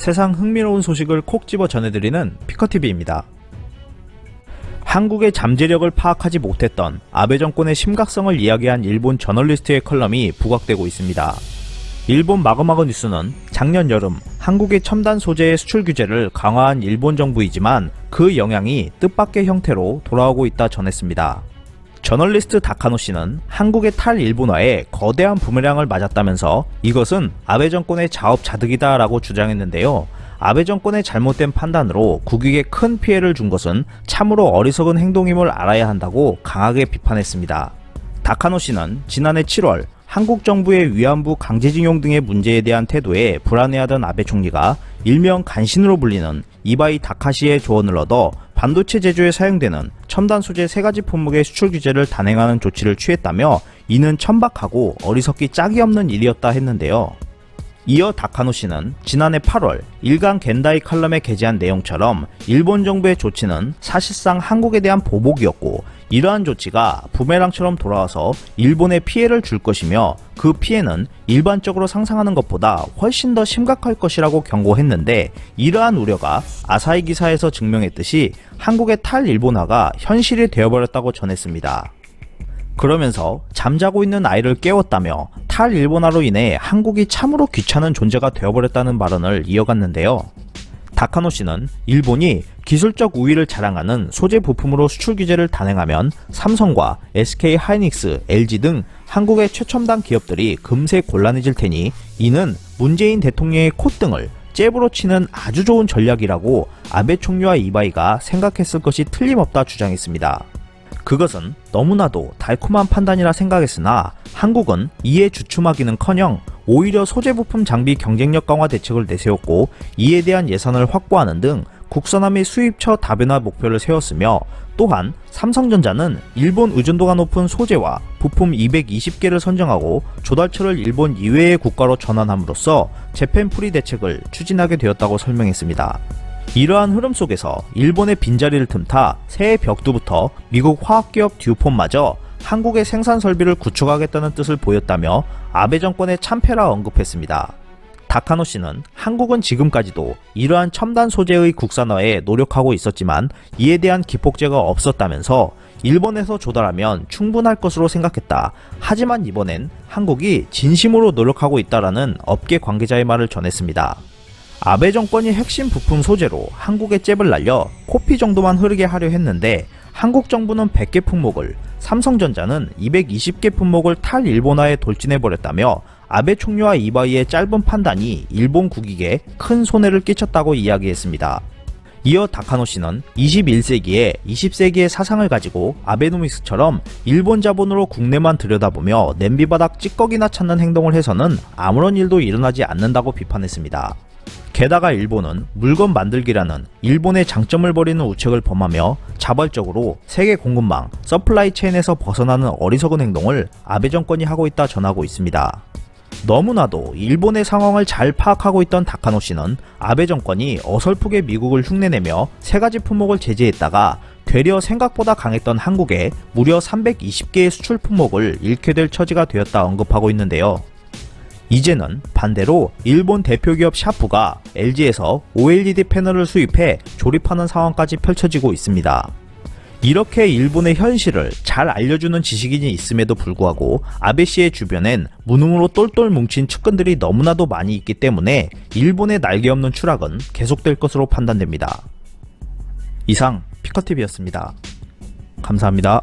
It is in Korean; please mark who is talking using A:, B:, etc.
A: 세상 흥미로운 소식을 콕 집어 전해드리는 피커TV입니다. 한국의 잠재력을 파악하지 못했던 아베 정권의 심각성을 이야기한 일본 저널리스트의 컬럼이 부각되고 있습니다. 일본 마그마그 뉴스는 작년 여름 한국의 첨단 소재의 수출 규제를 강화한 일본 정부이지만 그 영향이 뜻밖의 형태로 돌아오고 있다 전했습니다. 저널리스트 다카노 씨는 한국의 탈일본화에 거대한 부메랑을 맞았다면서 이것은 아베 정권의 자업자득이다 라고 주장했는데요. 아베 정권의 잘못된 판단으로 국익에 큰 피해를 준 것은 참으로 어리석은 행동임을 알아야 한다고 강하게 비판했습니다. 다카노 씨는 지난해 7월 한국 정부의 위안부 강제징용 등의 문제에 대한 태도에 불안해하던 아베 총리가 일명 간신으로 불리는 이바이 다카시의 조언을 얻어 반도체 제조에 사용되는 첨단 소재 3가지 품목의 수출 규제를 단행하는 조치를 취했다며 이는 천박하고 어리석기 짝이 없는 일이었다 했는데요. 이어 다카노 씨는 지난해 8월 일간 겐다이 칼럼에 게재한 내용처럼 일본 정부의 조치는 사실상 한국에 대한 보복이었고 이러한 조치가 부메랑처럼 돌아와서 일본에 피해를 줄 것이며 그 피해는 일반적으로 상상하는 것보다 훨씬 더 심각할 것이라고 경고했는데 이러한 우려가 아사히 기사에서 증명했듯이 한국의 탈일본화가 현실이 되어버렸다고 전했습니다. 그러면서 잠자고 있는 아이를 깨웠다며 탈일본화로 인해 한국이 참으로 귀찮은 존재가 되어버렸다는 발언을 이어갔는데요. 다카노 씨는 일본이 기술적 우위를 자랑하는 소재 부품으로 수출 규제를 단행하면 삼성과 SK 하이닉스, LG 등 한국의 최첨단 기업들이 금세 곤란해질 테니 이는 문재인 대통령의 콧등을 잽으로 치는 아주 좋은 전략이라고 아베 총리와 이바이가 생각했을 것이 틀림없다 주장했습니다. 그것은 너무나도 달콤한 판단이라 생각했으나 한국은 이에 주춤하기는커녕 오히려 소재 부품 장비 경쟁력 강화 대책을 내세웠고 이에 대한 예산을 확보하는 등 국산화 및 수입처 다변화 목표를 세웠으며 또한 삼성전자는 일본 의존도가 높은 소재와 부품 220개를 선정하고 조달처를 일본 이외의 국가로 전환함으로써 재팬 프리 대책을 추진하게 되었다고 설명했습니다. 이러한 흐름 속에서 일본의 빈자리를 틈타 새해 벽두부터 미국 화학기업 듀폰마저 한국의 생산 설비를 구축하겠다는 뜻을 보였다며 아베 정권의 참패라 언급했습니다. 다카노 씨는 한국은 지금까지도 이러한 첨단 소재의 국산화에 노력하고 있었지만 이에 대한 기폭제가 없었다면서 일본에서 조달하면 충분할 것으로 생각했다. 하지만 이번엔 한국이 진심으로 노력하고 있다라는 업계 관계자의 말을 전했습니다. 아베 정권이 핵심 부품 소재로 한국에 잽을 날려 코피 정도만 흐르게 하려 했는데 한국 정부는 100개 품목을, 삼성전자는 220개 품목을 탈일본화에 돌진해버렸다며 아베 총리와 이바이의 짧은 판단이 일본 국익에 큰 손해를 끼쳤다고 이야기했습니다. 이어 다카노 씨는 21세기에 20세기의 사상을 가지고 아베노믹스처럼 일본 자본으로 국내만 들여다보며 냄비바닥 찌꺼기나 찾는 행동을 해서는 아무런 일도 일어나지 않는다고 비판했습니다. 게다가 일본은 물건 만들기라는 일본의 장점을 버리는 우책을 범하며 자발적으로 세계 공급망, 서플라이 체인에서 벗어나는 어리석은 행동을 아베 정권이 하고 있다 전하고 있습니다. 너무나도 일본의 상황을 잘 파악하고 있던 다카노 씨는 아베 정권이 어설프게 미국을 흉내내며 3가지 품목을 제재했다가 되려 생각보다 강했던 한국에 무려 320개의 수출 품목을 잃게 될 처지가 되었다 언급하고 있는데요. 이제는 반대로 일본 대표기업 샤프가 LG에서 OLED 패널을 수입해 조립하는 상황까지 펼쳐지고 있습니다. 이렇게 일본의 현실을 잘 알려주는 지식인이 있음에도 불구하고 아베 씨의 주변엔 무능으로 똘똘 뭉친 측근들이 너무나도 많이 있기 때문에 일본의 날개 없는 추락은 계속될 것으로 판단됩니다. 이상 피커TV였습니다. 감사합니다.